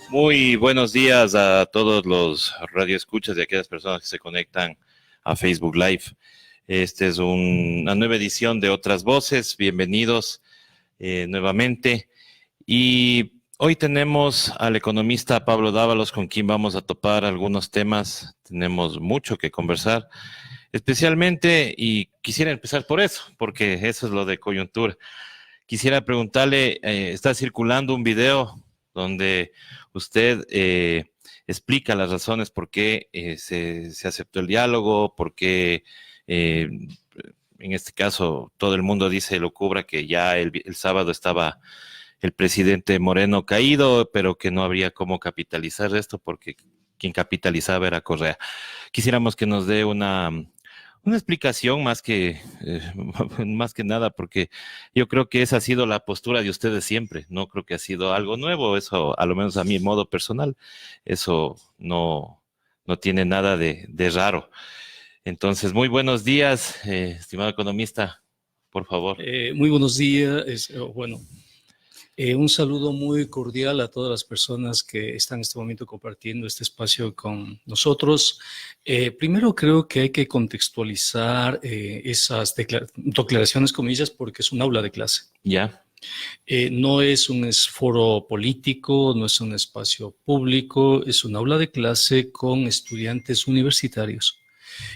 Muy buenos días a todos los radioescuchas y a aquellas personas que se conectan a Facebook Live. Esta es una nueva edición de Otras Voces. Bienvenidos nuevamente. Y hoy tenemos al economista Pablo Dávalos, con quien vamos a topar algunos temas. Tenemos mucho que conversar, especialmente, y quisiera empezar por eso, porque eso es lo de coyuntura. Quisiera preguntarle, está circulando un video donde usted explica las razones por qué se aceptó el diálogo, por qué, eh, en este caso, todo el mundo dice locura que ya el sábado estaba el presidente Moreno caído, pero que no habría cómo capitalizar esto porque quien capitalizaba era Correa. Quisiéramos que nos dé una explicación más que nada, porque yo creo que esa ha sido la postura de ustedes siempre. No creo que ha sido algo nuevo, eso, a lo menos a mi modo personal, eso no tiene nada de raro. Entonces, muy buenos días, estimado economista, por favor. Muy buenos días. Un saludo muy cordial a todas las personas que están en este momento compartiendo este espacio con nosotros. Primero creo que hay que contextualizar esas declaraciones, comillas, porque es un aula de clase. Ya. No es un foro político, no es un espacio público, es un aula de clase con estudiantes universitarios.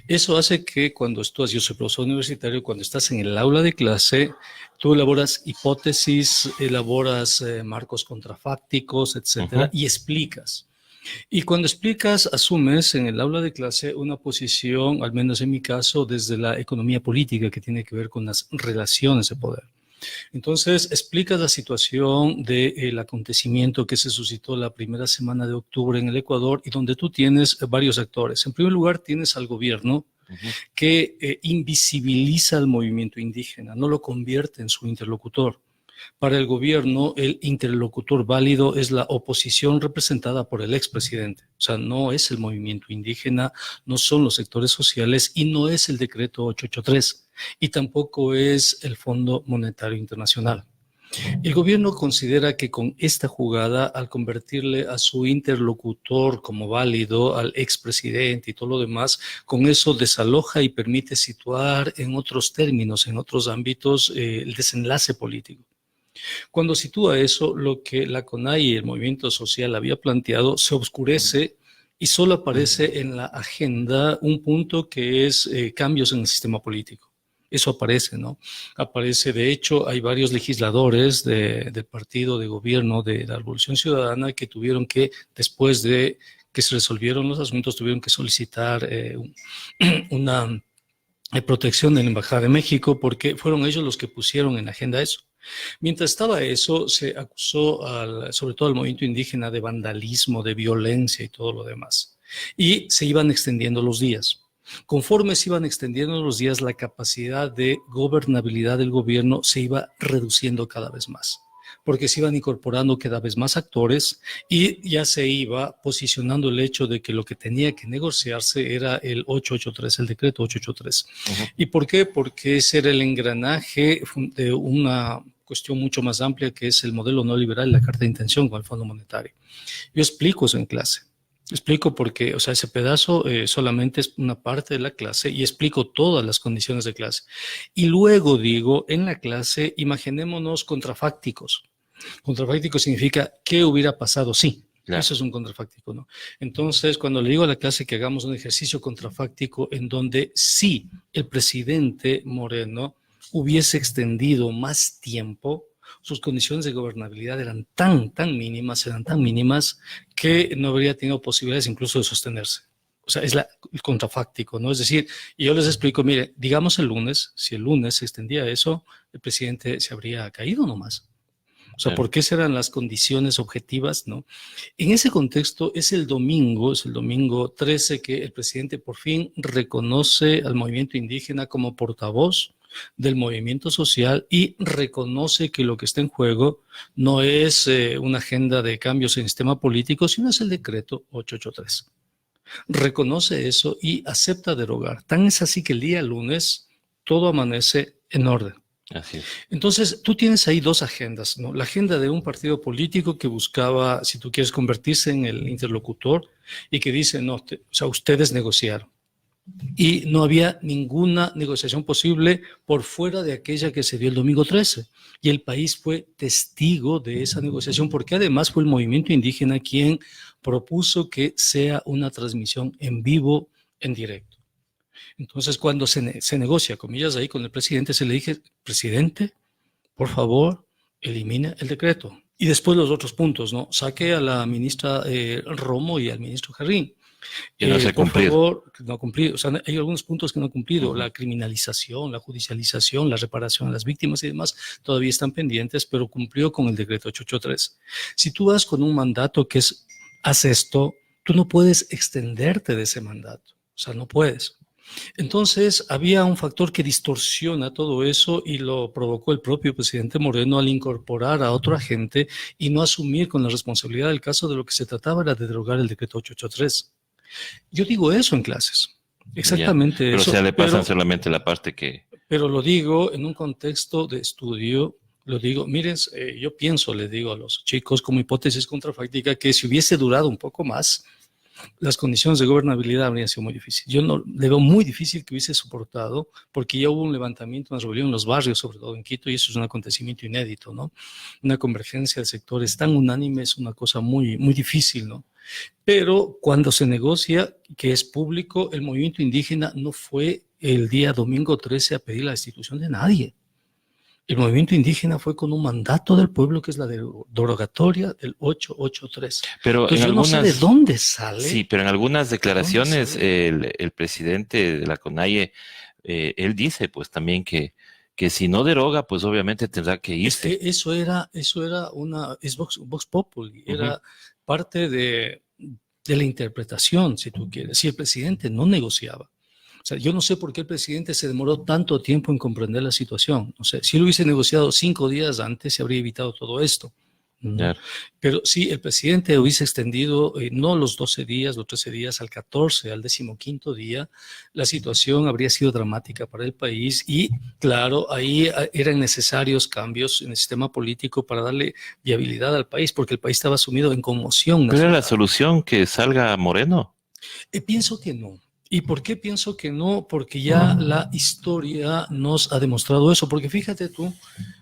Eso hace que cuando yo soy profesor universitario, cuando estás en el aula de clase, tú elaboras hipótesis, elaboras marcos contrafácticos, etcétera, y explicas. Y cuando explicas, asumes en el aula de clase una posición, al menos en mi caso, desde la economía política que tiene que ver con las relaciones de poder. Entonces, explicas la situación del acontecimiento que se suscitó la primera semana de octubre en el Ecuador y donde tú tienes varios actores. En primer lugar, tienes al gobierno que invisibiliza al movimiento indígena, no lo convierte en su interlocutor. Para el gobierno, el interlocutor válido es la oposición representada por el expresidente. O sea, no es el movimiento indígena, no son los sectores sociales y no es el decreto 883 y tampoco es el Fondo Monetario Internacional. El gobierno considera que con esta jugada, al convertirle a su interlocutor como válido, al expresidente y todo lo demás, con eso desaloja y permite situar en otros términos, en otros ámbitos, el desenlace político. Cuando sitúa eso, lo que la CONAIE y el movimiento social había planteado se oscurece y solo aparece en la agenda un punto que es cambios en el sistema político. Eso aparece, ¿no? Aparece, de hecho, hay varios legisladores del partido de gobierno de la Revolución Ciudadana que tuvieron que, después de que se resolvieron los asuntos, tuvieron que solicitar una protección de la Embajada de México porque fueron ellos los que pusieron en agenda eso. Mientras estaba eso, se acusó sobre todo al movimiento indígena de vandalismo, de violencia y todo lo demás. Y se iban extendiendo los días. Conforme se iban extendiendo los días, la capacidad de gobernabilidad del gobierno se iba reduciendo cada vez más, porque se iban incorporando cada vez más actores y ya se iba posicionando el hecho de que lo que tenía que negociarse era el 883, el decreto 883. ¿Y por qué? Porque ese era el engranaje de una cuestión mucho más amplia que es el modelo neoliberal y la carta de intención con el Fondo Monetario. Yo explico eso en clase. Explico porque, o sea, ese pedazo solamente es una parte de la clase y explico todas las condiciones de clase. Y luego digo, en la clase, imaginémonos contrafácticos. Contrafáctico significa qué hubiera pasado si. Claro. Eso es un contrafáctico, ¿no? Entonces, cuando le digo a la clase que hagamos un ejercicio contrafáctico en donde sí el presidente Moreno hubiese extendido más tiempo, sus condiciones de gobernabilidad eran tan mínimas, que no habría tenido posibilidades incluso de sostenerse. O sea, es el contrafáctico, ¿no? Es decir, y yo les explico, mire, digamos el lunes, si el lunes se extendía eso, el presidente se habría caído nomás. O sea, ¿por qué serán las condiciones objetivas, no? En ese contexto es el domingo 13, que el presidente por fin reconoce al movimiento indígena como portavoz del movimiento social y reconoce que lo que está en juego no es una agenda de cambios en el sistema político, sino es el decreto 883. Reconoce eso y acepta derogar. Tan es así que el día lunes todo amanece en orden. Así es. Entonces, tú tienes ahí dos agendas, ¿no? La agenda de un partido político que buscaba, si tú quieres, convertirse en el interlocutor y que dice, no, o sea, ustedes negociaron. Y no había ninguna negociación posible por fuera de aquella que se dio el domingo 13. Y el país fue testigo de esa negociación, porque además fue el movimiento indígena quien propuso que sea una transmisión en vivo, en directo. Entonces, cuando se negocia, comillas, ahí con el presidente, se le dije, presidente, por favor, elimine el decreto. Y después los otros puntos, ¿no? Saque a la ministra Romo y al ministro Jarrín. Que no se ha Por cumplido. favor, no ha cumplido. O sea, hay algunos puntos que no ha cumplido. La criminalización, la judicialización, la reparación a las víctimas y demás todavía están pendientes, pero cumplió con el decreto 883. Si tú vas con un mandato que es, haz esto, tú no puedes extenderte de ese mandato. O sea, no puedes. Entonces, había un factor que distorsiona todo eso y lo provocó el propio presidente Moreno al incorporar a otro agente y no asumir con la responsabilidad del caso. De lo que se trataba era de derogar el decreto 883. Yo digo eso en clases, exactamente Pero eso. o sea, le pasan solamente la parte que... Pero lo digo en un contexto de estudio, lo digo, miren, yo pienso, le digo a los chicos como hipótesis contrafáctica que si hubiese durado un poco más, las condiciones de gobernabilidad habrían sido muy difíciles. Yo no le veo muy difícil que hubiese soportado, porque ya hubo un levantamiento, una rebelión en los barrios, sobre todo en Quito, y eso es un acontecimiento inédito, ¿no? Una convergencia de sectores tan unánime es una cosa muy, muy difícil, ¿no? Pero cuando se negocia, que es público, el movimiento indígena no fue el día domingo 13 a pedir la destitución de nadie. El movimiento indígena fue con un mandato del pueblo, que es la derogatoria del 883. Pero Entonces, en yo no sé de dónde sale. Sí, pero en algunas declaraciones el presidente de la CONAIE, él dice pues también que si no deroga, pues obviamente tendrá que irse. Es que eso era una, es Vox Populi, era parte de la interpretación, si tú quieres. Si el presidente no negociaba. O sea, yo no sé por qué el presidente se demoró tanto tiempo en comprender la situación. No sé, si él hubiese negociado 5 días antes, se habría evitado todo esto. Claro. Pero si el presidente hubiese extendido no los 12 días, los 13 días, al 14, al 15º día, la situación habría sido dramática para el país y, claro, ahí eran necesarios cambios en el sistema político para darle viabilidad al país, porque el país estaba sumido en conmoción nacional. ¿Cuál era la solución? ¿Que salga Moreno? Pienso que no. ¿Y por qué pienso que no? Porque ya la historia nos ha demostrado eso. Porque fíjate tú, o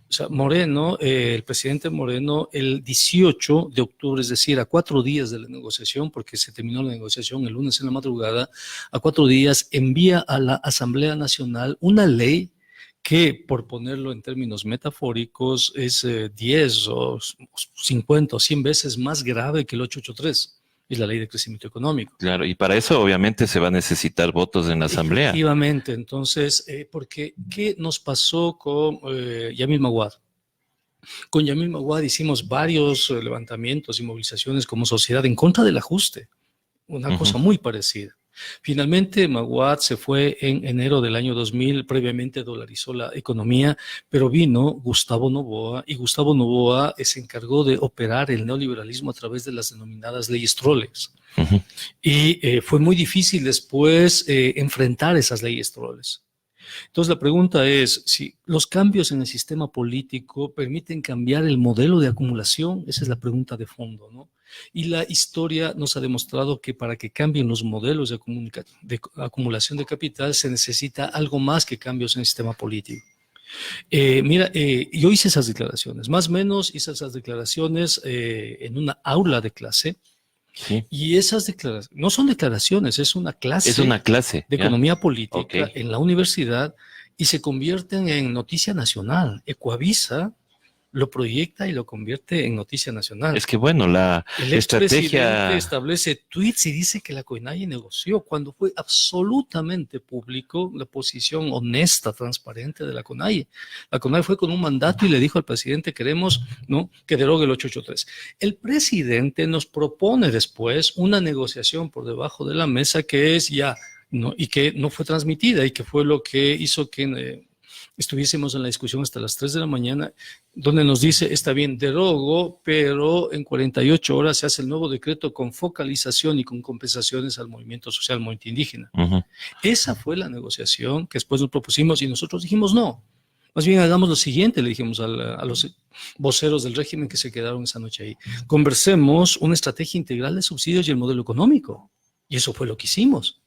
sea, Moreno, el presidente Moreno, el 18 de octubre, es decir, a 4 días de la negociación, porque se terminó la negociación el lunes en la madrugada, a 4 días envía a la Asamblea Nacional una ley que, por ponerlo en términos metafóricos, es 10 o 50 o 100 veces más grave que el 883. Es la ley de crecimiento económico. Claro, y para eso obviamente se va a necesitar votos en la Asamblea. Efectivamente, entonces, porque ¿qué nos pasó con Yamil Maguad? Con Yamil Maguad hicimos varios levantamientos y movilizaciones como sociedad en contra del ajuste, una cosa muy parecida. Finalmente, Maguad se fue en enero del año 2000, previamente dolarizó la economía, pero vino Gustavo Noboa y Gustavo Noboa se encargó de operar el neoliberalismo a través de las denominadas leyes troles. Y fue muy difícil después enfrentar esas leyes troles. Entonces la pregunta es si los cambios en el sistema político permiten cambiar el modelo de acumulación. Esa es la pregunta de fondo, ¿no? Y la historia nos ha demostrado que para que cambien los modelos de acumulación de capital se necesita algo más que cambios en el sistema político. Mira, yo hice esas declaraciones, más o menos hice esas declaraciones en una aula de clase. Sí. Y esas declaraciones, no son declaraciones, es una clase de economía política en la universidad y se convierten en noticia nacional. Ecuavisa lo proyecta y lo convierte en noticia nacional. Es que bueno, la estrategia... establece tweets y dice que la CONAIE negoció cuando fue absolutamente público la posición honesta, transparente de la CONAIE. La CONAIE fue con un mandato y le dijo al presidente, queremos, ¿no?, que derogue el 883. El presidente nos propone después una negociación por debajo de la mesa que es ya, ¿no?, y que no fue transmitida y que fue lo que hizo que estuviésemos en la discusión hasta las 3 de la mañana, donde nos dice, está bien, derogo, pero en 48 horas se hace el nuevo decreto con focalización y con compensaciones al movimiento social, movimiento indígena. Esa fue la negociación que después nos propusimos y nosotros dijimos no. Más bien hagamos lo siguiente, le dijimos a los voceros del régimen que se quedaron esa noche ahí. Conversemos una estrategia integral de subsidios y el modelo económico. Y eso fue lo que hicimos.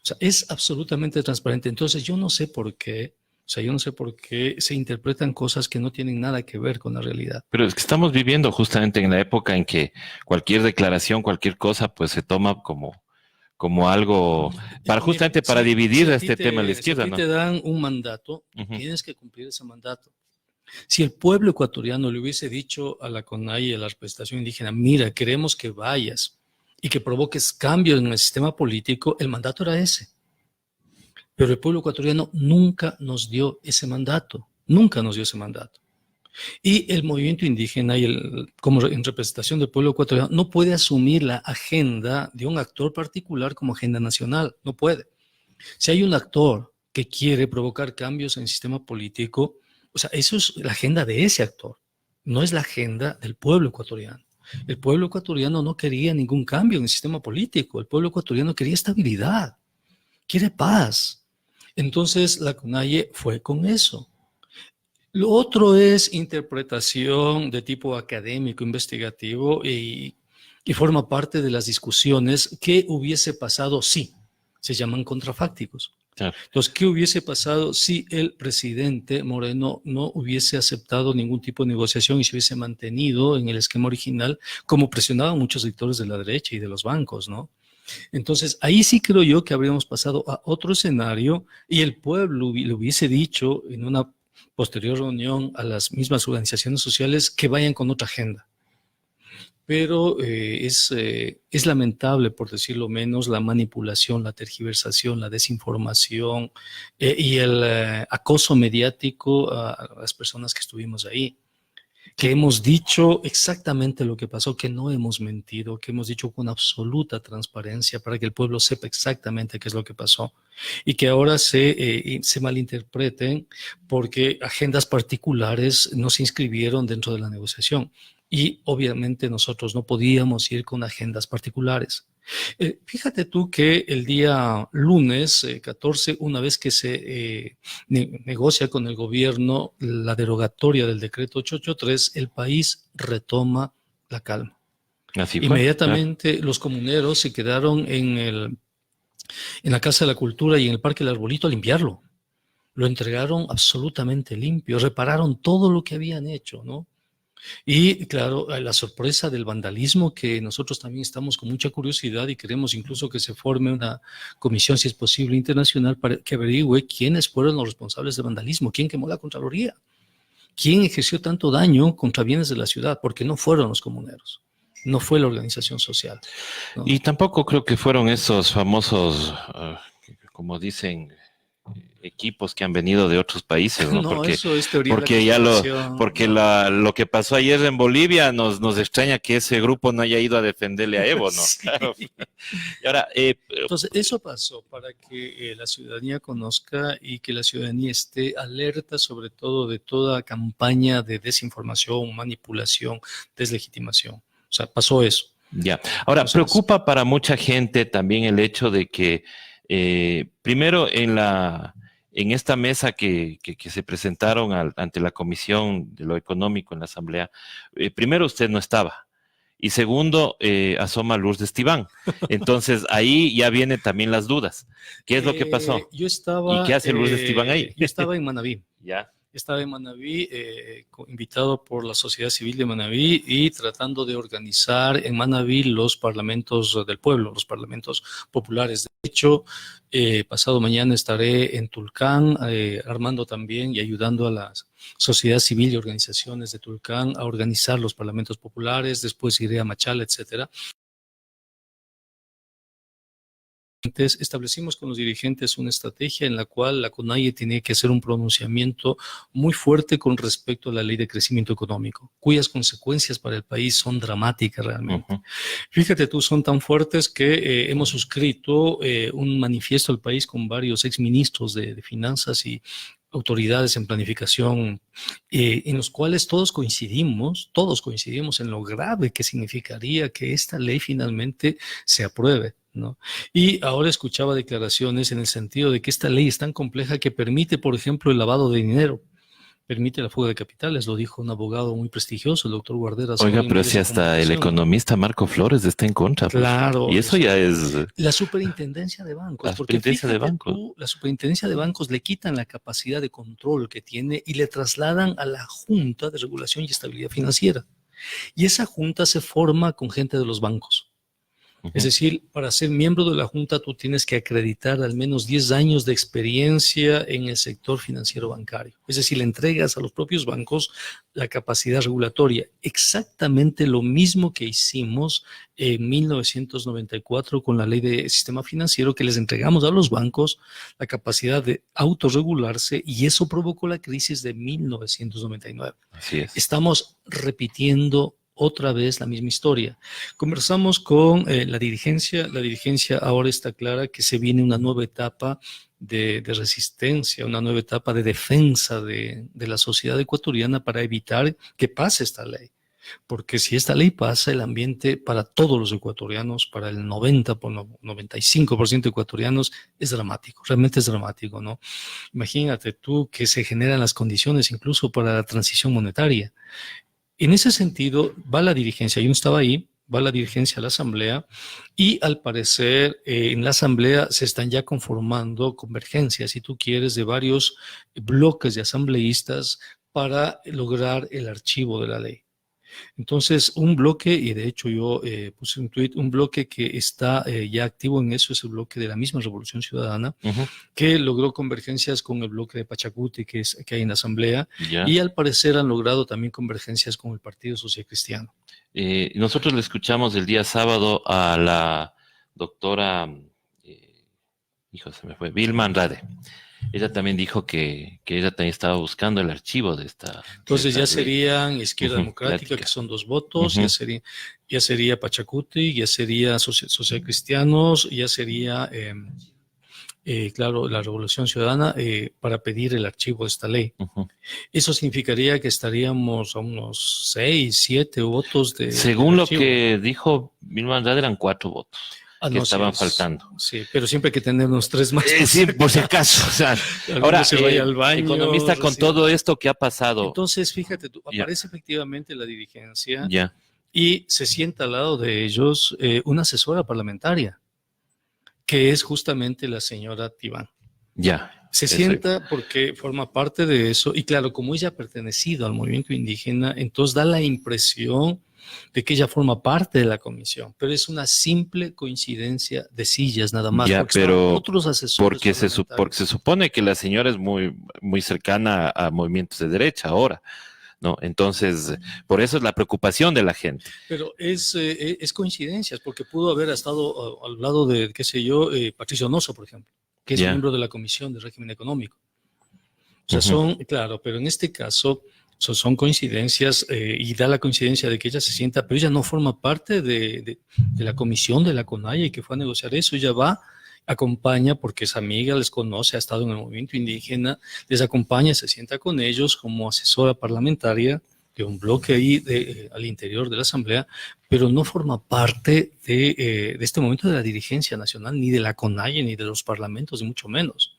O sea, es absolutamente transparente. Entonces, yo no sé por qué se interpretan cosas que no tienen nada que ver con la realidad. Pero es que estamos viviendo justamente en la época en que cualquier declaración, cualquier cosa, pues se toma como algo justamente para dividir este tema a la izquierda, ¿no? Si a ti te dan un mandato, tienes que cumplir ese mandato. Si el pueblo ecuatoriano le hubiese dicho a la CONAIE y a la representación indígena, mira, queremos que vayas y que provoques cambios en el sistema político, el mandato era ese. Pero el pueblo ecuatoriano nunca nos dio ese mandato, nunca nos dio ese mandato. Y el movimiento indígena como en representación del pueblo ecuatoriano no puede asumir la agenda de un actor particular como agenda nacional, no puede. Si hay un actor que quiere provocar cambios en el sistema político, o sea, eso es la agenda de ese actor, no es la agenda del pueblo ecuatoriano. El pueblo ecuatoriano no quería ningún cambio en el sistema político, el pueblo ecuatoriano quería estabilidad, quiere paz. Entonces la CONAIE fue con eso. Lo otro es interpretación de tipo académico, investigativo y forma parte de las discusiones. ¿Qué hubiese pasado si? Se llaman contrafácticos. Claro. Entonces, ¿qué hubiese pasado si el presidente Moreno no hubiese aceptado ningún tipo de negociación y se hubiese mantenido en el esquema original, como presionaban muchos sectores de la derecha y de los bancos, ¿no? Entonces, ahí sí creo yo que habríamos pasado a otro escenario y el pueblo le hubiese dicho en una posterior reunión a las mismas organizaciones sociales que vayan con otra agenda. Pero es lamentable, por decirlo menos, la manipulación, la tergiversación, la desinformación y el acoso mediático a las personas que estuvimos ahí. Que hemos dicho exactamente lo que pasó, que no hemos mentido, que hemos dicho con absoluta transparencia para que el pueblo sepa exactamente qué es lo que pasó y que ahora se malinterpreten porque agendas particulares no se inscribieron dentro de la negociación y obviamente nosotros no podíamos ir con agendas particulares. Fíjate tú que el día lunes 14, una vez que se negocia con el gobierno la derogatoria del decreto 883, el país retoma la calma. Así fue. Inmediatamente los comuneros se quedaron en la Casa de la Cultura y en el Parque del Arbolito a limpiarlo. Lo entregaron absolutamente limpio, repararon todo lo que habían hecho, ¿no? Y claro, la sorpresa del vandalismo, que nosotros también estamos con mucha curiosidad y queremos incluso que se forme una comisión, si es posible, internacional para que averigüe quiénes fueron los responsables del vandalismo, quién quemó la Contraloría, quién ejerció tanto daño contra bienes de la ciudad, porque no fueron los comuneros, no fue la organización social, ¿no? Y tampoco creo que fueron esos famosos, como dicen, equipos que han venido de otros países, ¿no? No, porque eso es teoría porque de la porque lo que pasó ayer en Bolivia nos extraña que ese grupo no haya ido a defenderle a Evo, ¿no? Sí. Claro. Y ahora, entonces, eso pasó para que la ciudadanía conozca y que la ciudadanía esté alerta sobre todo de toda campaña de desinformación, manipulación, deslegitimación. O sea, pasó eso. Ya. Ahora, entonces, preocupa para mucha gente también el hecho de que primero en esta mesa que se presentaron ante la Comisión de lo Económico en la Asamblea, primero usted no estaba. Y segundo, asoma Lourdes Estiván. Entonces, ahí ya vienen también las dudas. ¿Qué es lo que pasó? Yo estaba, ¿Y qué hace Lourdes Estiván ahí? Yo estaba en Manabí. Ya. Estaba en Manabí, invitado por la sociedad civil de Manabí y tratando de organizar en Manabí los parlamentos del pueblo, los parlamentos populares. De hecho, pasado mañana estaré en Tulcán, armando también y ayudando a la sociedad civil y organizaciones de Tulcán a organizar los parlamentos populares. Después iré a Machala, etcétera. Establecimos con los dirigentes una estrategia en la cual la CONAIE tiene que hacer un pronunciamiento muy fuerte con respecto a la ley de crecimiento económico, cuyas consecuencias para el país son dramáticas realmente. Fíjate tú, son tan fuertes que hemos suscrito un manifiesto al país con varios exministros de finanzas y autoridades en planificación, en los cuales todos coincidimos en lo grave que significaría que esta ley finalmente se apruebe, ¿no? Y ahora escuchaba declaraciones en el sentido de que esta ley es tan compleja que permite, por ejemplo, el lavado de dinero. permite la fuga de capitales, lo dijo un abogado muy prestigioso, el doctor Guarderas. Oiga, pero si hasta el economista Marco Flores está en contra. Pues. Claro. Y eso ya es... La superintendencia de bancos. La superintendencia de bancos. La superintendencia de bancos le quitan la capacidad de control que tiene y le trasladan a la Junta de Regulación y Estabilidad Financiera. Y esa junta se forma con gente de los bancos. Es decir, para ser miembro de la Junta tú tienes que acreditar al menos 10 años de experiencia en el sector financiero bancario. Es decir, le entregas a los propios bancos la capacidad regulatoria. Exactamente lo mismo que hicimos en 1994 con la ley de sistema financiero, que les entregamos a los bancos la capacidad de autorregularse, y eso provocó la crisis de 1999. Así es. Estamos repitiendo otra vez la misma historia. Conversamos con la dirigencia ahora está clara que se viene una nueva etapa de resistencia, una nueva etapa de defensa de la sociedad ecuatoriana para evitar que pase esta ley. Porque si esta ley pasa, el ambiente para todos los ecuatorianos, para el 95% de ecuatorianos, es dramático, realmente es dramático, ¿no? Imagínate tú que se generan las condiciones incluso para la transición monetaria. En ese sentido, va la dirigencia, yo no estaba ahí, va la dirigencia a la asamblea, y al parecer en la asamblea se están ya conformando convergencias, si tú quieres, de varios bloques de asambleístas para lograr el archivo de la ley. Entonces, un bloque, y de hecho yo puse un tuit, un bloque que está ya activo en eso es el bloque de la misma Revolución Ciudadana, que logró convergencias con el bloque de Pachacuti que hay en la Asamblea, y al parecer han logrado también convergencias con el Partido Social Cristiano. Nosotros le escuchamos el día sábado a la doctora, se me fue, Vilma Andrade. Ella también dijo que ella también estaba buscando el archivo de esta... Entonces ya serían Izquierda Democrática, que son 2 votos, ya sería Pachacuti, ya sería Social Cristianos, ya sería, claro, la Revolución Ciudadana para pedir el archivo de esta ley. Eso significaría que estaríamos a unos 6, 7 votos de... Según lo que dijo Vilma Andrade, eran 4 votos. Que estaban faltando. Sí, pero siempre hay que tener unos 3 más. Sí, por si acaso. O sea, ahora, se vaya al baño, economista, con todo esto que ha pasado. Entonces, fíjate, aparece efectivamente la dirigencia y se sienta al lado de ellos una asesora parlamentaria, que es justamente la señora Tibán. Se sienta porque forma parte de eso, y claro, como ella ha pertenecido al movimiento indígena, entonces da la impresión de que ella forma parte de la comisión, pero es una simple coincidencia de sillas nada más. Pero otros asesores porque se supone que la señora es muy, muy cercana a movimientos de derecha ahora, ¿no? Entonces, por eso es la preocupación de la gente. Pero es coincidencias, porque pudo haber estado al lado de, qué sé yo, Patricio Nosso, por ejemplo, que es miembro de la Comisión de Régimen Económico. O sea, claro, pero en este caso... son coincidencias y da la coincidencia de que ella se sienta, pero ella no forma parte de la comisión de la CONAIE que fue a negociar eso. Ella va, acompaña porque es amiga, les conoce, ha estado en el movimiento indígena, les acompaña, se sienta con ellos como asesora parlamentaria de un bloque ahí al interior de la Asamblea, pero no forma parte de este momento de la dirigencia nacional, ni de la CONAIE, ni de los parlamentos, ni mucho menos.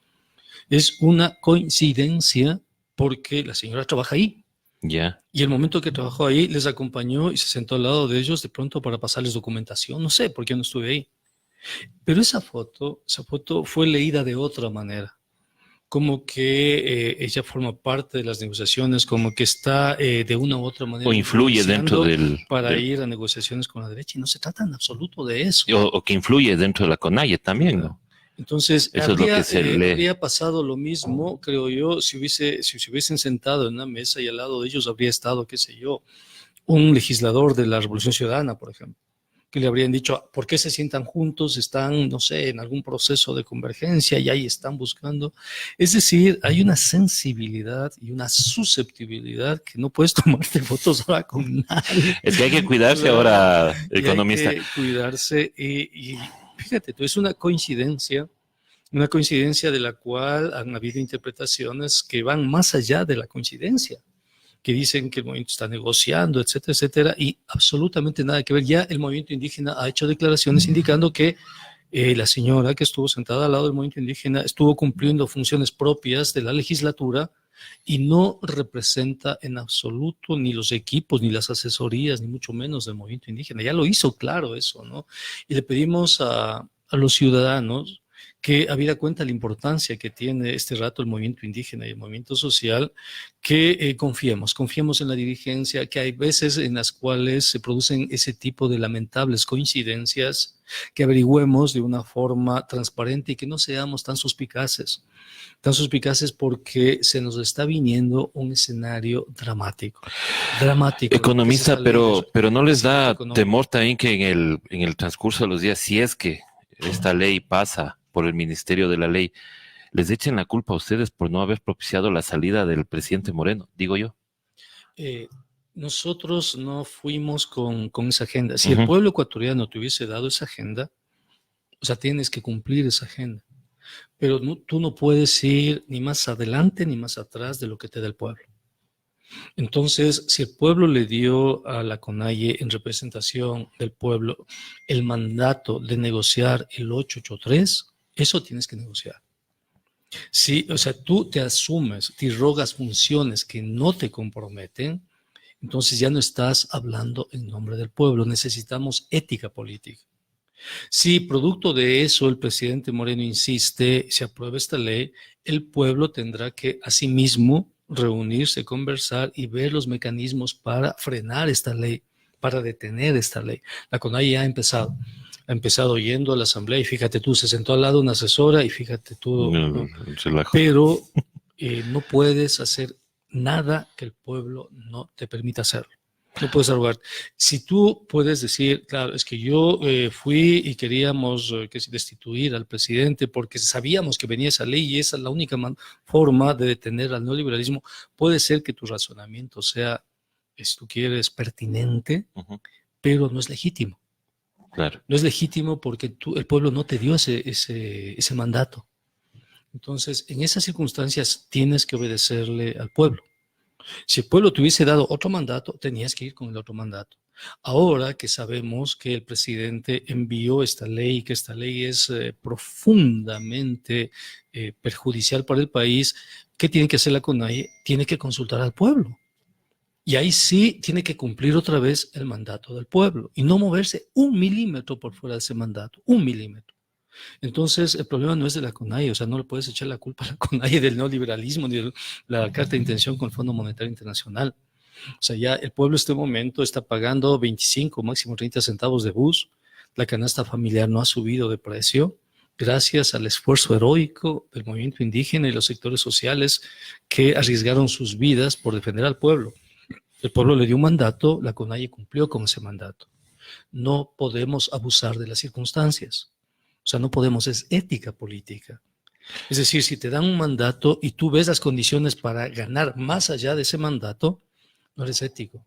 Es una coincidencia porque la señora trabaja ahí. Y el momento que trabajó ahí, les acompañó y se sentó al lado de ellos de pronto para pasarles documentación. No sé por qué no estuve ahí. Pero esa foto fue leída de otra manera. Como que ella forma parte de las negociaciones, como que está de una u otra manera. O influye dentro para ir a negociaciones con la derecha. Y no se trata en absoluto de eso. O que influye dentro de la CONAIE también, ¿no? Entonces, eso es lo que se lee. Habría pasado lo mismo, creo yo, si se hubiesen sentado en una mesa y al lado de ellos habría estado, qué sé yo, un legislador de la Revolución Ciudadana, por ejemplo, que le habrían dicho, ¿por qué se sientan juntos? Están, no sé, en algún proceso de convergencia y ahí están buscando. Es decir, hay una sensibilidad y una susceptibilidad que no puedes tomarte fotos ahora con nadie. Es que hay que cuidarse ahora, economista. Hay que cuidarse y fíjate, es una coincidencia de la cual han habido interpretaciones que van más allá de la coincidencia, que dicen que el movimiento está negociando, etcétera, etcétera, y absolutamente nada que ver. Ya el movimiento indígena ha hecho declaraciones indicando que la señora que estuvo sentada al lado del movimiento indígena estuvo cumpliendo funciones propias de la legislatura y no representa en absoluto ni los equipos, ni las asesorías, ni mucho menos del movimiento indígena. Ya lo hizo claro eso, ¿no? Y le pedimos a los ciudadanos que habida cuenta la importancia que tiene este rato el movimiento indígena y el movimiento social, que confiemos en la dirigencia, que hay veces en las cuales se producen ese tipo de lamentables coincidencias, que averigüemos de una forma transparente y que no seamos tan suspicaces porque se nos está viniendo un escenario dramático. Economista, pero no les da económico. temor también que en el transcurso de los días, si es que esta ley pasa por el Ministerio de la Ley, les echen la culpa a ustedes por no haber propiciado la salida del presidente Moreno, digo yo. Nosotros no fuimos con esa agenda. Si el pueblo ecuatoriano te hubiese dado esa agenda, o sea, tienes que cumplir esa agenda. Pero tú no puedes ir ni más adelante ni más atrás de lo que te da el pueblo. Entonces, si el pueblo le dio a la CONAIE en representación del pueblo el mandato de negociar el 883, eso tienes que negociar. Sí, o sea, tú te asumes, te rogas funciones que no te comprometen, entonces ya no estás hablando en nombre del pueblo. Necesitamos ética política. Si producto de eso el presidente Moreno insiste, se aprueba esta ley, el pueblo tendrá que asimismo reunirse, conversar y ver los mecanismos para frenar esta ley, para detener esta ley. La CONAIE ya ha empezado yendo a la asamblea y fíjate tú, se sentó al lado una asesora y fíjate tú, ¿no? Pero no puedes hacer nada que el pueblo no te permita hacerlo. No puedes arrogar. Si tú puedes decir, claro, es que yo fui y queríamos destituir al presidente porque sabíamos que venía esa ley y esa es la única forma de detener al neoliberalismo, puede ser que tu razonamiento sea, si tú quieres, pertinente, pero no es legítimo. Claro. No es legítimo porque el pueblo no te dio ese mandato. Entonces, en esas circunstancias tienes que obedecerle al pueblo. Si el pueblo te hubiese dado otro mandato, tenías que ir con el otro mandato. Ahora que sabemos que el presidente envió esta ley, que esta ley es profundamente perjudicial para el país, ¿qué tiene que hacer la CONAIE? Tiene que consultar al pueblo. Y ahí sí tiene que cumplir otra vez el mandato del pueblo y no moverse 1 milímetro por fuera de ese mandato, 1 milímetro. Entonces, el problema no es de la CONAIE, o sea, no le puedes echar la culpa a la CONAIE del neoliberalismo ni de la carta de intención con el Fondo Monetario Internacional. O sea, ya el pueblo en este momento está pagando 25, máximo 30 centavos de bus. La canasta familiar no ha subido de precio gracias al esfuerzo heroico del movimiento indígena y los sectores sociales que arriesgaron sus vidas por defender al pueblo. El pueblo le dio un mandato, la CONAIE cumplió con ese mandato. No podemos abusar de las circunstancias. O sea, no podemos, es ética política. Es decir, si te dan un mandato y tú ves las condiciones para ganar más allá de ese mandato, no eres ético.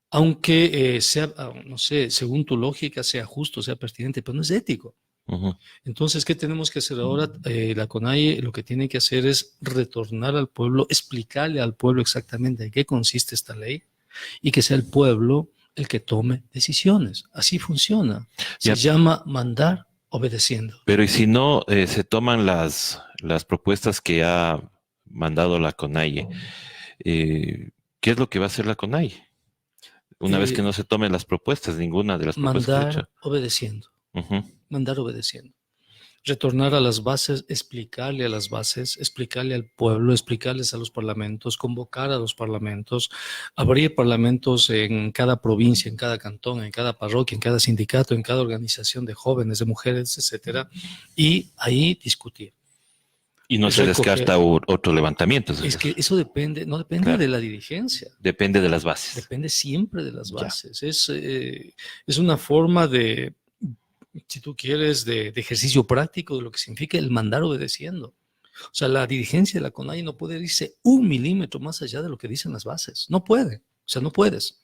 Aunque sea, no sé, según tu lógica, sea justo, sea pertinente, pero no es ético. Entonces, ¿qué tenemos que hacer ahora? La CONAIE lo que tiene que hacer es retornar al pueblo, explicarle al pueblo exactamente en qué consiste esta ley y que sea el pueblo el que tome decisiones. Así funciona. Se llama mandar obedeciendo. Pero ¿y si no se toman las propuestas que ha mandado la CONAIE? ¿Qué es lo que va a hacer la CONAIE? Una vez que no se tomen las propuestas, ninguna de las propuestas. Mandar obedeciendo. Mandar obedeciendo. Retornar a las bases, explicarle a las bases, explicarle al pueblo, explicarles a los parlamentos, convocar a los parlamentos, abrir parlamentos en cada provincia, en cada cantón, en cada parroquia, en cada sindicato, en cada organización de jóvenes, de mujeres, etcétera, y ahí discutir. Y no se descarta otro levantamiento. Es que eso depende, no depende de la dirigencia. Depende de las bases. Depende siempre de las bases. Es una forma de, si tú quieres, de ejercicio práctico de lo que significa el mandar obedeciendo. O sea, la dirigencia de la CONAIE no puede irse 1 milímetro más allá de lo que dicen las bases. No puede. O sea, no puedes.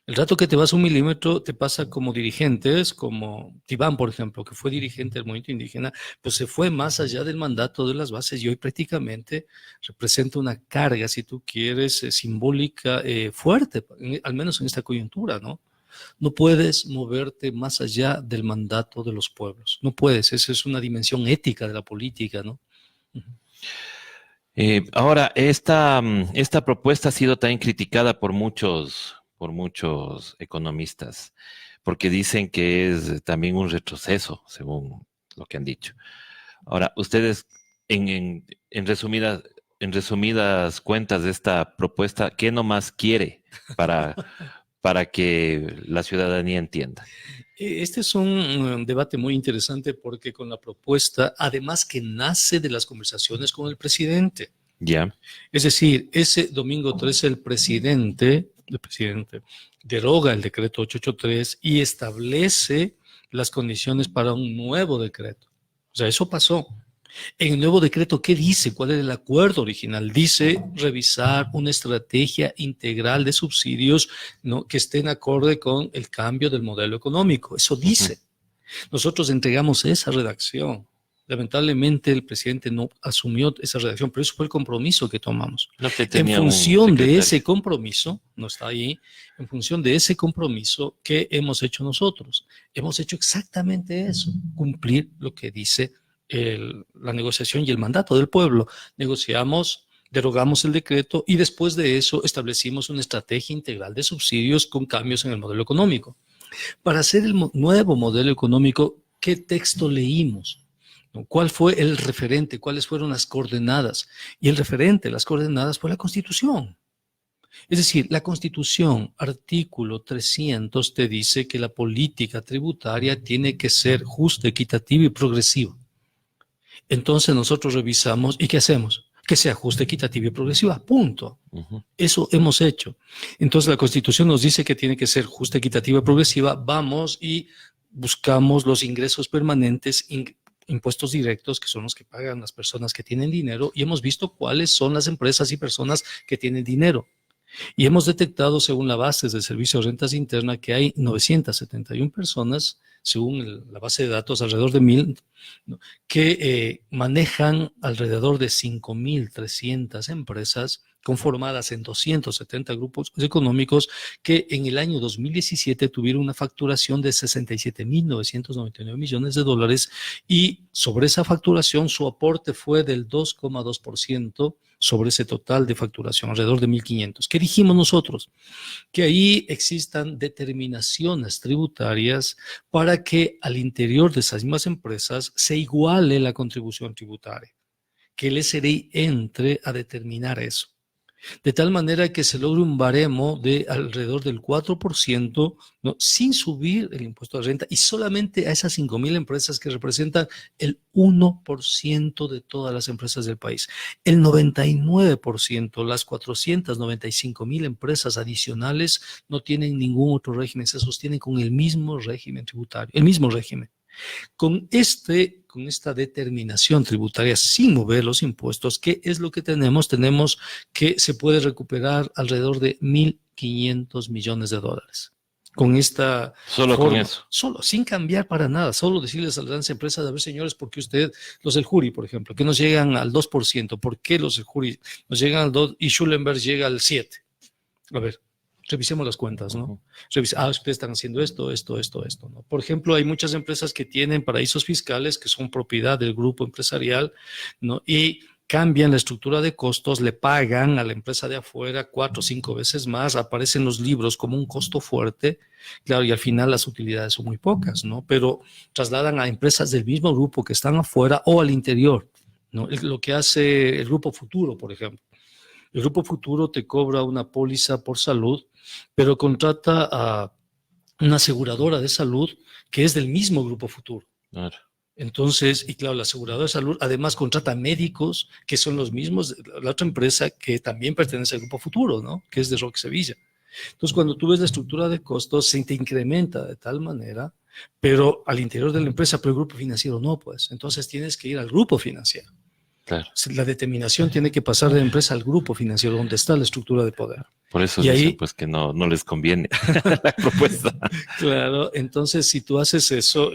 El rato que te vas 1 milímetro te pasa como dirigentes, como Tibán, por ejemplo, que fue dirigente del movimiento indígena, pues se fue más allá del mandato de las bases y hoy prácticamente representa una carga, si tú quieres, simbólica fuerte, al menos en esta coyuntura, ¿no? No puedes moverte más allá del mandato de los pueblos. No puedes. Esa es una dimensión ética de la política, ¿no? Ahora, esta propuesta ha sido también criticada por muchos economistas, porque dicen que es también un retroceso, según lo que han dicho. Ahora, ustedes, en en resumidas cuentas de esta propuesta, ¿qué nomás quiere para, para que la ciudadanía entienda? Este es un debate muy interesante porque con la propuesta, además que nace de las conversaciones con el presidente. Ya. Es decir, ese domingo 13 el presidente deroga el decreto 883 y establece las condiciones para un nuevo decreto. O sea, eso pasó. En el nuevo decreto, ¿qué dice? ¿Cuál es el acuerdo original? Dice revisar una estrategia integral de subsidios, ¿no?, que estén acorde con el cambio del modelo económico. Eso dice. Nosotros entregamos esa redacción. Lamentablemente el presidente no asumió esa redacción, pero eso fue el compromiso que tomamos. No, que En tenía un función de ese secretario. compromiso, no está ahí, en función de ese compromiso, ¿qué hemos hecho nosotros? Hemos hecho exactamente eso, cumplir lo que dice la negociación y el mandato del pueblo. Negociamos, derogamos el decreto y después de eso establecimos una estrategia integral de subsidios con cambios en el modelo económico. Para hacer el nuevo modelo económico, ¿qué texto leímos? ¿No? ¿Cuál fue el referente? ¿Cuáles fueron las coordenadas? Y el referente, las coordenadas, fue la Constitución. Es decir, la Constitución, artículo 300, te dice que la política tributaria tiene que ser justa, equitativa y progresiva. Entonces nosotros revisamos, ¿y qué hacemos? Que sea justa, equitativa y progresiva, punto. Eso hemos hecho. Entonces la Constitución nos dice que tiene que ser justa, equitativa y progresiva. Vamos y buscamos los ingresos permanentes, impuestos directos, que son los que pagan las personas que tienen dinero, y hemos visto cuáles son las empresas y personas que tienen dinero. Y hemos detectado, según la base del Servicio de Rentas Internas, que hay 971 personas, según la base de datos, alrededor de 1,000, ¿no?, que manejan alrededor de 5,300 empresas conformadas en 270 grupos económicos que en el año 2017 tuvieron una facturación de 67,999 millones de dólares y sobre esa facturación su aporte fue del 2,2% sobre ese total de facturación, alrededor de 1,500. ¿Qué dijimos nosotros? Que ahí existan determinaciones tributarias para que al interior de esas mismas empresas se iguale la contribución tributaria, que el SRI entre a determinar eso, de tal manera que se logre un baremo de alrededor del 4%, ¿no?, sin subir el impuesto de renta y solamente a esas 5,000 empresas que representan el 1% de todas las empresas del país. El 99%, las 495,000 empresas adicionales, no tienen ningún otro régimen, se sostienen con el mismo régimen tributario, el mismo régimen. Con esta determinación tributaria sin mover los impuestos, ¿qué es lo que tenemos? Tenemos que se puede recuperar alrededor de 1,500 millones de dólares. Con esta Solo forma, con eso. solo, sin cambiar para nada, solo decirles a las grandes empresas, a ver, señores, ¿por qué los del jury, por ejemplo, que nos llegan al 2%? ¿Por qué los del jury nos llegan al 2% y Schulenberg llega al 7%? A ver, revisemos las cuentas, ¿no? Ustedes están haciendo esto, ¿no? Por ejemplo, hay muchas empresas que tienen paraísos fiscales que son propiedad del grupo empresarial, ¿no? Y cambian la estructura de costos, le pagan a la empresa de afuera 4 o 5 veces más, aparecen los libros como un costo fuerte, claro, y al final las utilidades son muy pocas, ¿no? Pero trasladan a empresas del mismo grupo que están afuera o al interior, ¿no? Lo que hace el Grupo Futuro, por ejemplo. El Grupo Futuro te cobra una póliza por salud, pero contrata a una aseguradora de salud que es del mismo Grupo Futuro. Claro. Entonces, y claro, la aseguradora de salud además contrata médicos que son los mismos de la otra empresa que también pertenece al Grupo Futuro, ¿no?, que es de Roque Sevilla. Entonces, cuando tú ves la estructura de costos, se te incrementa de tal manera, pero al interior de la empresa, pero el grupo financiero no, pues. Entonces tienes que ir al grupo financiero. Claro. La determinación tiene que pasar de la empresa al grupo financiero, donde está la estructura de poder. Por eso Y dicen ahí, pues que no les conviene la propuesta. claro, entonces si tú haces eso,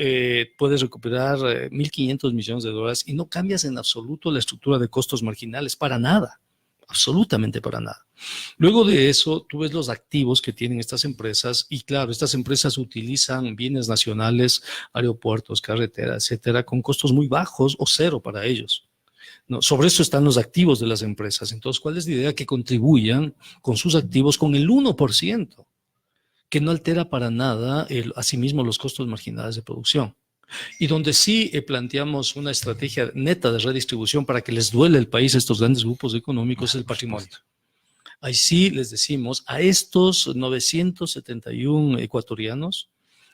puedes recuperar 1,500 millones de dólares y no cambias en absoluto la estructura de costos marginales, para nada, absolutamente para nada. Luego de eso, tú ves los activos que tienen estas empresas y claro, estas empresas utilizan bienes nacionales, aeropuertos, carreteras, etcétera, con costos muy bajos o cero para ellos. ¿no? Sobre eso están los activos de las empresas. Entonces, ¿cuál es la idea? Que contribuyan con sus activos con el 1%, que no altera para nada asimismo los costos marginales de producción. Y donde sí planteamos una estrategia neta de redistribución para que les duele el país a estos grandes grupos económicos es el patrimonio. Ahí sí les decimos a estos 971 ecuatorianos,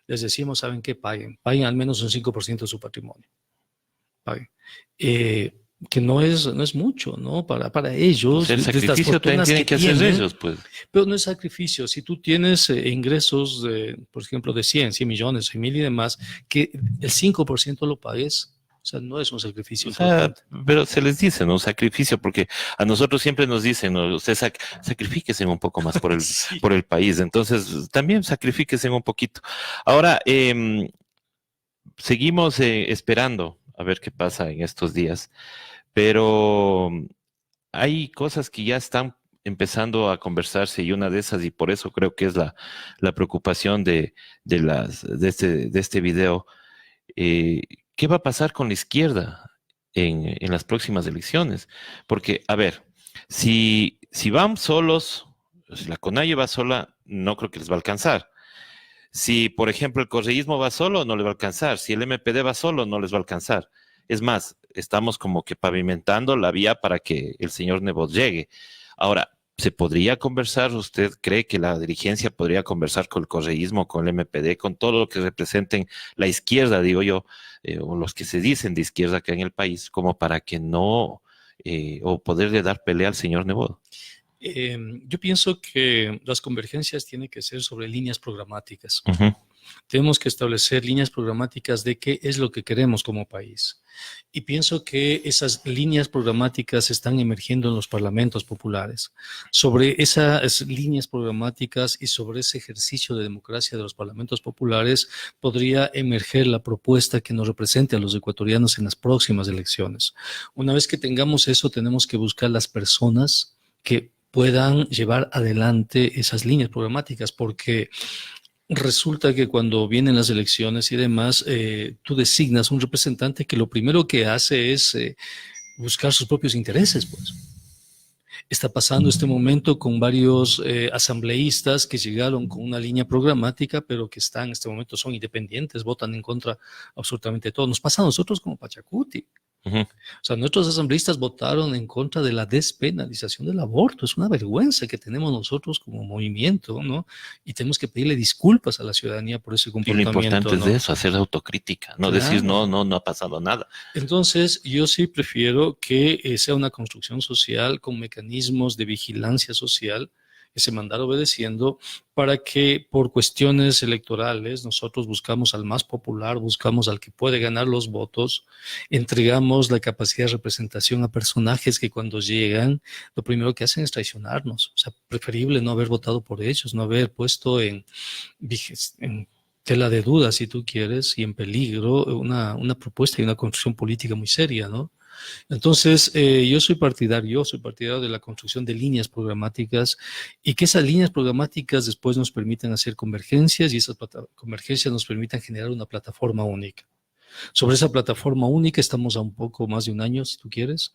les decimos, ¿saben qué? Paguen al menos un 5% de su patrimonio. Paguen. Que no es mucho, ¿no? Para ellos. Pues el sacrificio también tienen que hacer ellos, pues. Pero no es sacrificio. Si tú tienes ingresos, por ejemplo, de 100 millones, 100.000 y demás, que el 5% lo pagues, o sea, no es un sacrificio importante. Pero se les dice, ¿no? Sacrificio, porque a nosotros siempre nos dicen, ¿no? Usted sacrifíquese un poco más por el, sí, por el país. Entonces, también sacrifíquese un poquito. Ahora, seguimos esperando a ver qué pasa en estos días, pero hay cosas que ya están empezando a conversarse y una de esas, y por eso creo que es la preocupación de este video, ¿qué va a pasar con la izquierda en las próximas elecciones? Porque, a ver, si van solos, si la CONAIE va sola, no creo que les va a alcanzar. Si, por ejemplo, el correísmo va solo, no le va a alcanzar. Si el MPD va solo, no les va a alcanzar. Es más, estamos como que pavimentando la vía para que el señor Nebot llegue. Ahora, ¿se podría conversar? ¿Usted cree que la dirigencia podría conversar con el correísmo, con el MPD, con todo lo que representen la izquierda, digo yo, o los que se dicen de izquierda acá en el país, como para que no, o poderle dar pelea al señor Nebot? Yo pienso que las convergencias tienen que ser sobre líneas programáticas. Uh-huh. Tenemos que establecer líneas programáticas de qué es lo que queremos como país. Y pienso que esas líneas programáticas están emergiendo en los parlamentos populares. Sobre esas líneas programáticas y sobre ese ejercicio de democracia de los parlamentos populares podría emerger la propuesta que nos represente a los ecuatorianos en las próximas elecciones. Una vez que tengamos eso, tenemos que buscar las personas que puedan llevar adelante esas líneas programáticas, porque resulta que cuando vienen las elecciones y demás, tú designas un representante que lo primero que hace es buscar sus propios intereses, pues. Está pasando este momento con varios asambleístas que llegaron con una línea programática, pero que están en este momento son independientes, votan en contra absolutamente de todo. Nos pasa a nosotros como Pachacuti. Uh-huh. O sea, nuestros asambleístas votaron en contra de la despenalización del aborto. Es una vergüenza que tenemos nosotros como movimiento, ¿no? Y tenemos que pedirle disculpas a la ciudadanía por ese comportamiento. Y lo importante, ¿no?, es de eso, hacer autocrítica, no claro, decir no ha pasado nada. Entonces, yo sí prefiero que sea una construcción social con mecanismos de vigilancia social que se mandar obedeciendo para que por cuestiones electorales nosotros buscamos al más popular, buscamos al que puede ganar los votos, entregamos la capacidad de representación a personajes que cuando llegan lo primero que hacen es traicionarnos. O sea, preferible no haber votado por ellos, no haber puesto en tela de duda, si tú quieres, y en peligro una propuesta y una construcción política muy seria, ¿no? Entonces, yo soy partidario de la construcción de líneas programáticas y que esas líneas programáticas después nos permitan hacer convergencias y esas convergencias nos permitan generar una plataforma única. Sobre esa plataforma única estamos a un poco más de un año, si tú quieres,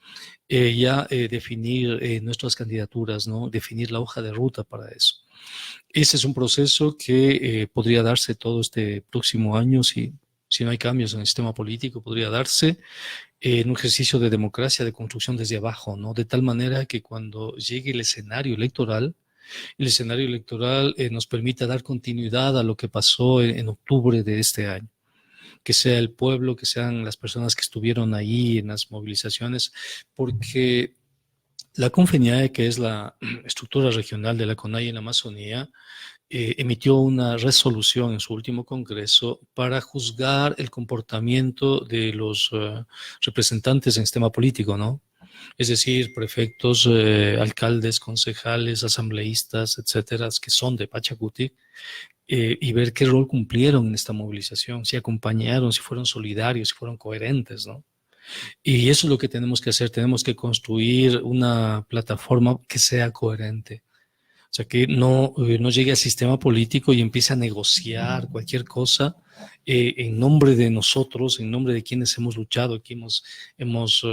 definir nuestras candidaturas, ¿no? Definir la hoja de ruta para eso. Ese es un proceso que podría darse todo este próximo año si no hay cambios en el sistema político, podría darse en un ejercicio de democracia, de construcción desde abajo, ¿no? De tal manera que cuando llegue el escenario electoral nos permita dar continuidad a lo que pasó en octubre de este año. Que sea el pueblo, que sean las personas que estuvieron ahí en las movilizaciones, porque la CONFENIAE, que es la estructura regional de la CONAIE en la Amazonía, emitió una resolución en su último congreso para juzgar el comportamiento de los representantes en el sistema político, ¿no? Es decir, prefectos, alcaldes, concejales, asambleístas, etcétera, que son de Pachacuti, y ver qué rol cumplieron en esta movilización, si acompañaron, si fueron solidarios, si fueron coherentes, ¿no? Y eso es lo que tenemos que hacer, tenemos que construir una plataforma que sea coherente. O sea, que no llegue al sistema político y empiece a negociar cualquier cosa en nombre de nosotros, en nombre de quienes hemos luchado, que hemos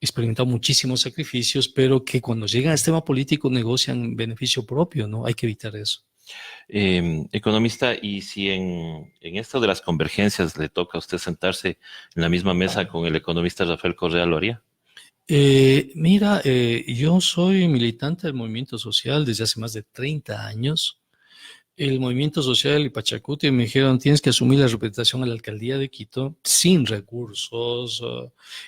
experimentado muchísimos sacrificios, pero que cuando llegan a este tema político negocian en beneficio propio, ¿no? Hay que evitar eso. Economista, y si en esto de las convergencias le toca a usted sentarse en la misma mesa con el economista Rafael Correa, ¿lo haría? Mira, yo soy militante del movimiento social desde hace más de 30 años. El movimiento social y Pachacuti me dijeron, tienes que asumir la representación a la alcaldía de Quito sin recursos,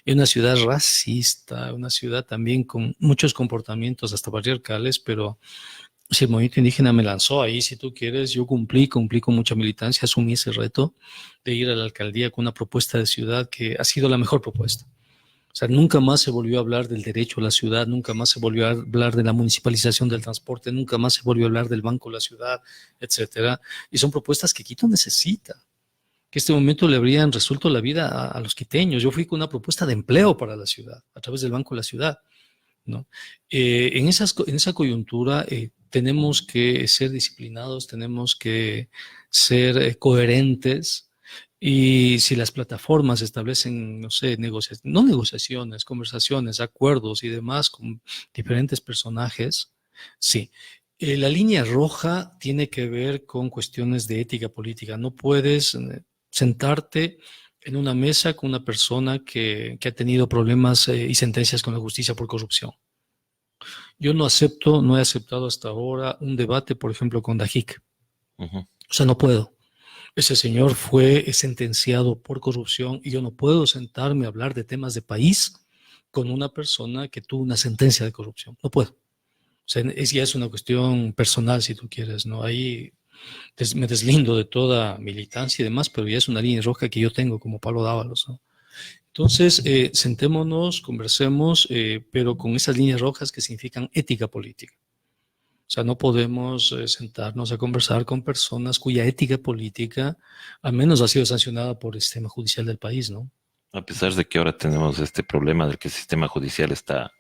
en una ciudad racista, una ciudad también con muchos comportamientos hasta patriarcales, pero si el movimiento indígena me lanzó ahí, si tú quieres, yo cumplí con mucha militancia, asumí ese reto de ir a la alcaldía con una propuesta de ciudad que ha sido la mejor propuesta. O sea, nunca más se volvió a hablar del derecho a la ciudad, nunca más se volvió a hablar de la municipalización del transporte, nunca más se volvió a hablar del Banco de la Ciudad, etcétera. Y son propuestas que Quito necesita, que en este momento le habrían resuelto la vida a los quiteños. Yo fui con una propuesta de empleo para la ciudad, a través del Banco de la Ciudad, ¿no? En esa coyuntura tenemos que ser disciplinados, tenemos que ser coherentes. Y si las plataformas establecen, no sé, no negociaciones, conversaciones, acuerdos y demás con diferentes personajes, sí. La línea roja tiene que ver con cuestiones de ética política. No puedes sentarte en una mesa con una persona que ha tenido problemas y sentencias con la justicia por corrupción. Yo no he aceptado hasta ahora un debate, por ejemplo, con Dajik. Uh-huh. O sea, no puedo. Ese señor fue sentenciado por corrupción y yo no puedo sentarme a hablar de temas de país con una persona que tuvo una sentencia de corrupción. No puedo. O sea, ya es una cuestión personal, si tú quieres, ¿no? Ahí me deslindo de toda militancia y demás, pero ya es una línea roja que yo tengo como Pablo Dávalos, ¿no? Entonces, sentémonos, conversemos, pero con esas líneas rojas que significan ética política. O sea, no podemos sentarnos a conversar con personas cuya ética política al menos ha sido sancionada por el sistema judicial del país, ¿no? A pesar de que ahora tenemos este problema del que el sistema judicial está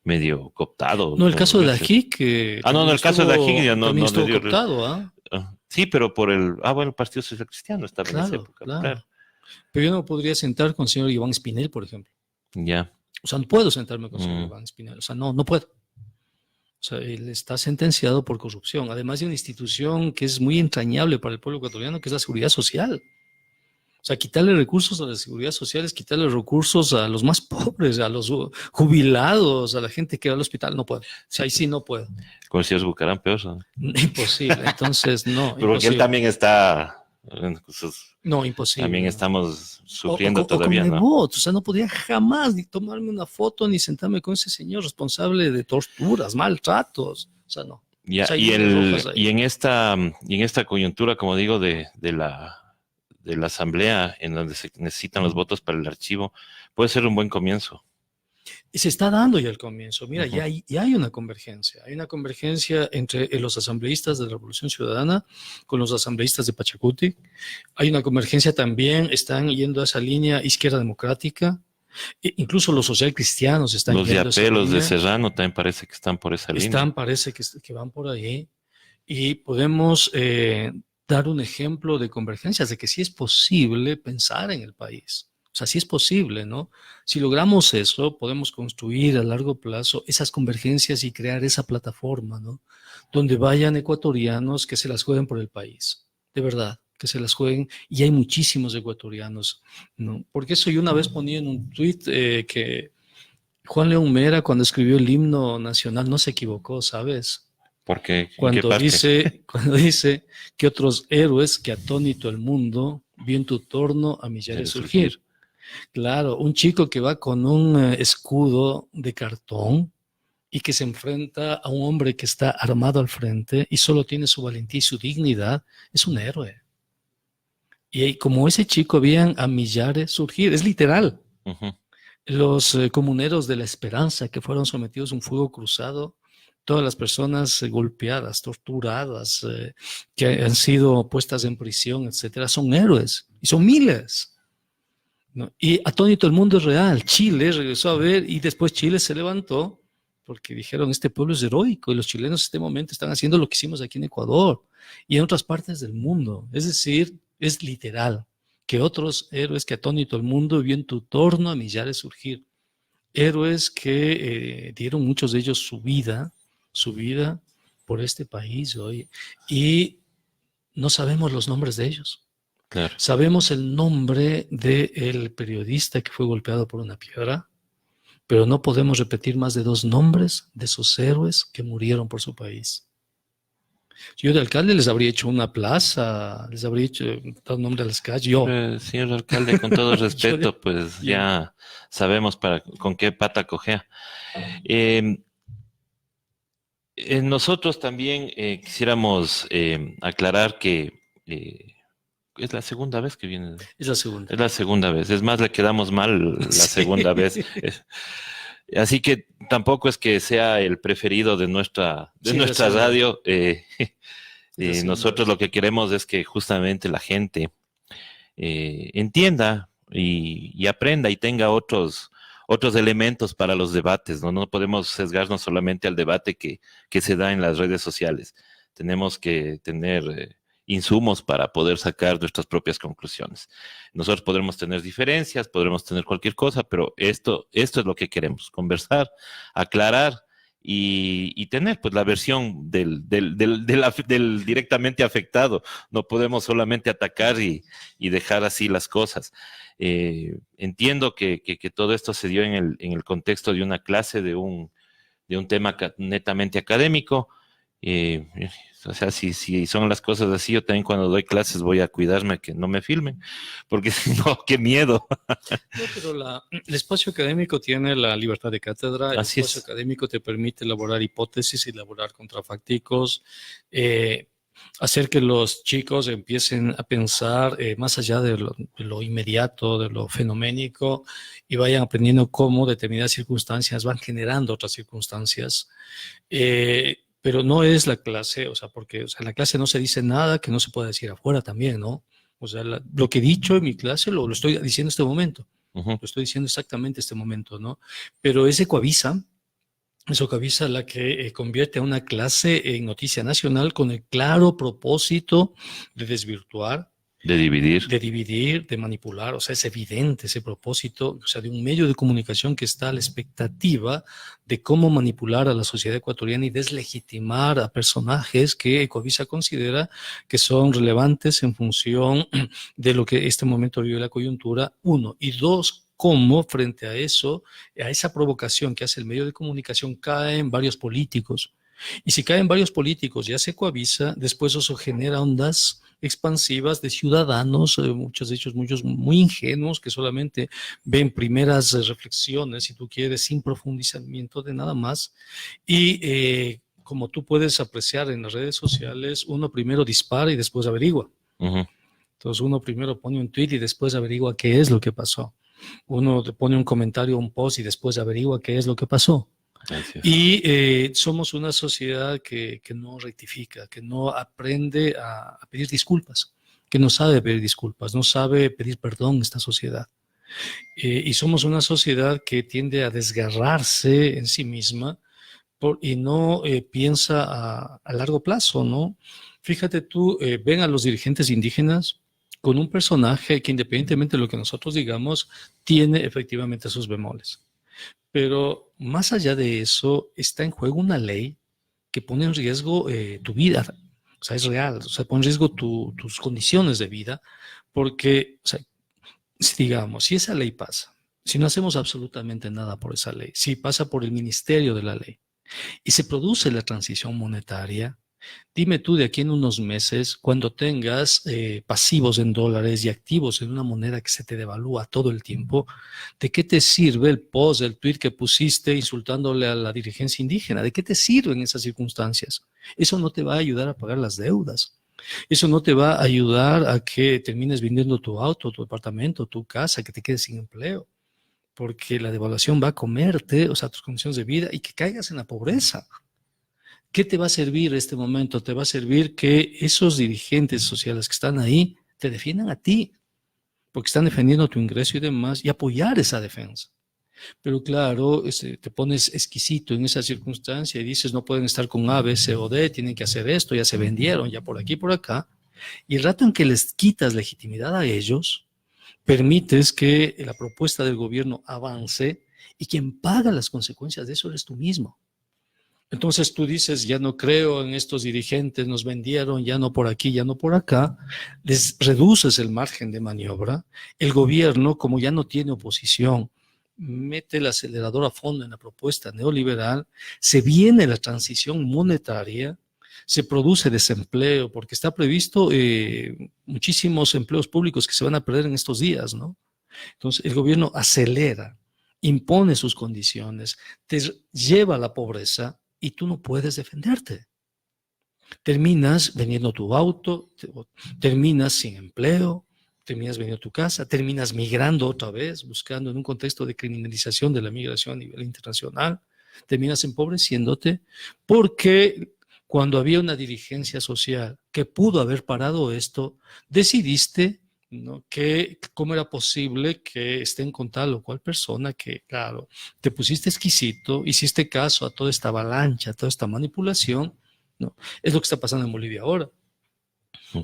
medio cooptado. No, el caso de Dajik, no, el caso de Dajik ya no estuvo le dio. cooptado, ¿ah? Sí, pero por el Partido Social Cristiano estaba en esa época. Claro. Pero yo no podría sentar con el señor Iván Espinel, por ejemplo. Ya. O sea, no puedo sentarme con el señor Iván Espinel. O sea, no puedo. O sea, él está sentenciado por corrupción, además de una institución que es muy entrañable para el pueblo ecuatoriano, que es la seguridad social. O sea, quitarle recursos a la seguridad social es quitarle recursos a los más pobres, a los jubilados, a la gente que va al hospital. No puedo. O sea, ahí sí no puedo. Con el señor Bucaram, peor, ¿no? Imposible. Entonces, no. Pero porque él también está... No, imposible. También estamos sufriendo todavía, con ¿no? O sea, no podría jamás ni tomarme una foto ni sentarme con ese señor responsable de torturas, maltratos. O sea, no. Ya, o sea, y en esta coyuntura, como digo, de la asamblea en donde se necesitan los votos para el archivo, puede ser un buen comienzo. Y se está dando ya el comienzo. Mira, ya hay una convergencia. Hay una convergencia entre los asambleístas de la Revolución Ciudadana con los asambleístas de Pachacuti. Hay una convergencia también, están yendo a esa línea izquierda democrática. Incluso los socialcristianos están yendo a esa línea. Los de Serrano también parece que están por esa línea. Parece que van por ahí. Y podemos dar un ejemplo de convergencias, de que sí es posible pensar en el país. O sea, sí es posible, ¿no? Si logramos eso, podemos construir a largo plazo esas convergencias y crear esa plataforma, ¿no? Donde vayan ecuatorianos que se las jueguen por el país, de verdad, que se las jueguen. Y hay muchísimos ecuatorianos, ¿no? Porque eso yo una vez ponía en un tuit que Juan León Mera, cuando escribió el himno nacional, no se equivocó, ¿sabes? Porque cuando dice que otros héroes que atónito el mundo vio en tu torno a millares surgir. Claro, un chico que va con un escudo de cartón y que se enfrenta a un hombre que está armado al frente y solo tiene su valentía y su dignidad, es un héroe. Y como ese chico habían a millares surgir, es literal. Los comuneros de la Esperanza que fueron sometidos a un fuego cruzado, todas las personas golpeadas, torturadas, que han sido puestas en prisión, etcétera, son héroes y son miles. ¿No? Y atónito el mundo es real. Chile regresó a ver y después Chile se levantó porque dijeron, este pueblo es heroico y los chilenos en este momento están haciendo lo que hicimos aquí en Ecuador y en otras partes del mundo. Es decir, es literal, que otros héroes que atónito el mundo vio en tu torno a millares surgir. héroes que dieron muchos de ellos su vida por este país hoy, y no sabemos los nombres de ellos. Claro. Sabemos el nombre del periodista que fue golpeado por una piedra, pero no podemos repetir más de 2 nombres de esos héroes que murieron por su país. Yo de alcalde les habría hecho una plaza, les habría dado nombre a las calles. Yo. Señor alcalde, con todo respeto, pues ya sabemos con qué pata cojea. Nosotros también quisiéramos aclarar que es la segunda vez que viene. Es la segunda. Es la segunda vez. Es más, le quedamos mal la segunda vez. Así que tampoco es que sea el preferido de nuestra radio. Nosotros lo que queremos es que justamente la gente entienda y aprenda y tenga otros elementos para los debates, ¿no? No podemos sesgarnos solamente al debate que se da en las redes sociales. Tenemos que tener insumos para poder sacar nuestras propias conclusiones. Nosotros podremos tener diferencias, podremos tener cualquier cosa, pero esto es lo que queremos: conversar, aclarar y tener pues la versión del directamente afectado. No podemos solamente atacar y dejar así las cosas. Entiendo que todo esto se dio en el contexto de una clase, de un tema netamente académico. O sea, si son las cosas así, yo también cuando doy clases voy a cuidarme que no me filmen, porque si no, qué miedo. No, pero el espacio académico tiene la libertad de cátedra. El Así espacio académico te permite elaborar hipótesis, elaborar contrafácticos, hacer que los chicos empiecen a pensar más allá de lo inmediato, de lo fenoménico, y vayan aprendiendo cómo determinadas circunstancias van generando otras circunstancias. Pero no es la clase, porque en la clase no se dice nada que no se pueda decir afuera también, ¿no? O sea, lo que he dicho en mi clase lo estoy diciendo en este momento. Uh-huh. Lo estoy diciendo exactamente en este momento, ¿no? Pero es Ecuavisa la que convierte a una clase en noticia nacional con el claro propósito de desvirtuar, de dividir, de manipular. O sea, es evidente ese propósito, o sea, de un medio de comunicación que está a la expectativa de cómo manipular a la sociedad ecuatoriana y deslegitimar a personajes que Ecuavisa considera que son relevantes en función de lo que este momento vive la coyuntura, 1. Y 2, cómo frente a eso, a esa provocación que hace el medio de comunicación, caen varios políticos. Y si caen varios políticos y hace Ecuavisa, después eso genera ondas expansivas de ciudadanos, muchos de ellos muy ingenuos, que solamente ven primeras reflexiones, si tú quieres, sin profundizamiento de nada más. Y como tú puedes apreciar en las redes sociales, uno primero dispara y después averigua. Uh-huh. Entonces uno primero pone un tweet y después averigua qué es lo que pasó. Uno pone un comentario, un post y después averigua qué es lo que pasó. Gracias. Y somos una sociedad que no rectifica, que no aprende a pedir disculpas, que no sabe pedir disculpas, no sabe pedir perdón esta sociedad. Y somos una sociedad que tiende a desgarrarse en sí misma y no piensa a largo plazo, ¿no? Fíjate tú, ven a los dirigentes indígenas con un personaje que, independientemente de lo que nosotros digamos, tiene efectivamente sus bemoles. Pero más allá de eso, está en juego una ley que pone en riesgo tu vida. O sea, es real. O sea, pone en riesgo tus condiciones de vida. Porque, o sea, digamos, si esa ley pasa, si no hacemos absolutamente nada por esa ley, si pasa por el ministerio de la ley y se produce la transición monetaria, dime tú de aquí en unos meses, cuando tengas pasivos en dólares y activos en una moneda que se te devalúa todo el tiempo, ¿de qué te sirve el post, el tweet que pusiste insultándole a la dirigencia indígena? ¿De qué te sirve en esas circunstancias? Eso no te va a ayudar a pagar las deudas. Eso no te va a ayudar a que termines vendiendo tu auto, tu departamento, tu casa, que te quedes sin empleo. Porque la devaluación va a comerte, o sea, tus condiciones de vida y que caigas en la pobreza. ¿Qué te va a servir este momento? Te va a servir que esos dirigentes sociales que están ahí te defiendan a ti, porque están defendiendo tu ingreso y demás, y apoyar esa defensa. Pero claro, te pones exquisito en esa circunstancia y dices, no pueden estar con A, B, C o D, tienen que hacer esto, ya se vendieron, ya por aquí, por acá. Y el rato en que les quitas legitimidad a ellos, permites que la propuesta del gobierno avance Y quien paga las consecuencias de eso eres tú mismo. Entonces tú dices, ya no creo en estos dirigentes, nos vendieron, ya no por aquí, ya no por acá, les reduces el margen de maniobra. El gobierno, como ya no tiene oposición, mete el acelerador a fondo en la propuesta neoliberal, se viene la transición monetaria, se produce desempleo, porque está previsto muchísimos empleos públicos que se van a perder en estos días, ¿no? Entonces el gobierno acelera, impone sus condiciones, te lleva a la pobreza, y tú no puedes defenderte. Terminas vendiendo tu auto, terminas sin empleo, terminas vendiendo tu casa, terminas migrando otra vez, buscando en un contexto de criminalización de la migración a nivel internacional, terminas empobreciéndote, porque cuando había una dirigencia social que pudo haber parado esto, decidiste, ¿no?, que cómo era posible que estén con tal o cual persona, que claro, te pusiste exquisito, hiciste caso a toda esta avalancha, a toda esta manipulación, ¿no? Es lo que está pasando en Bolivia ahora.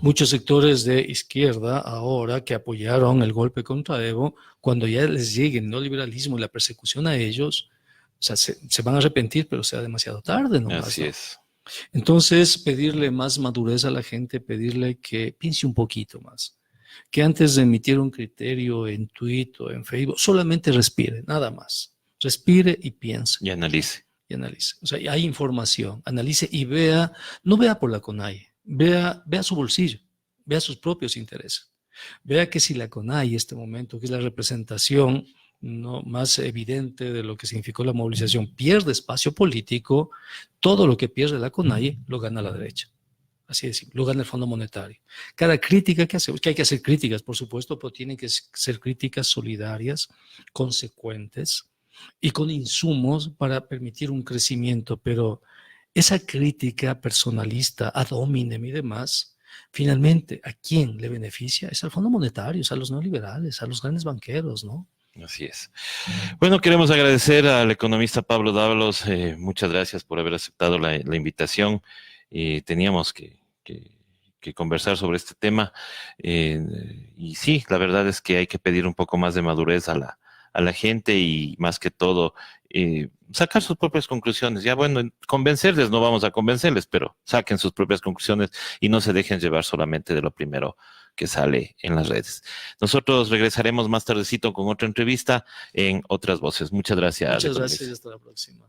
Muchos sectores de izquierda ahora que apoyaron el golpe contra Evo, cuando ya les llegue el neoliberalismo y la persecución a ellos, o sea, se van a arrepentir, pero será demasiado tarde nomás, Así ¿no? es. Entonces, pedirle más madurez a la gente, pedirle que piense un poquito más, que antes de emitir un criterio en Twitter o en Facebook, solamente respire, nada más. Respire y piense. Y analice. Y analice. O sea, hay información, analice y vea, no vea por la CONAIE, vea su bolsillo, vea sus propios intereses. Vea que si la CONAIE en este momento, que es la representación, ¿no?, más evidente de lo que significó la movilización, pierde espacio político, todo lo que pierde la CONAIE lo gana la derecha. Así de simple, lo gana el Fondo Monetario. Cada crítica que hacemos, que hay que hacer críticas, por supuesto, pero tienen que ser críticas solidarias, consecuentes y con insumos para permitir un crecimiento. Pero esa crítica personalista, ad hominem y demás, finalmente, ¿a quién le beneficia? Es al Fondo Monetario, es a los neoliberales, a los grandes banqueros, ¿no? Así es. Bueno, queremos agradecer al economista Pablo Dávalos. Muchas gracias por haber aceptado la invitación. Teníamos que conversar sobre este tema. Y sí, la verdad es que hay que pedir un poco más de madurez a la gente y más que todo sacar sus propias conclusiones. Ya bueno, convencerles no vamos a convencerles, pero saquen sus propias conclusiones y no se dejen llevar solamente de lo primero que sale en las redes. Nosotros regresaremos más tardecito con otra entrevista en Otras Voces. Muchas gracias. Muchas gracias y hasta la próxima.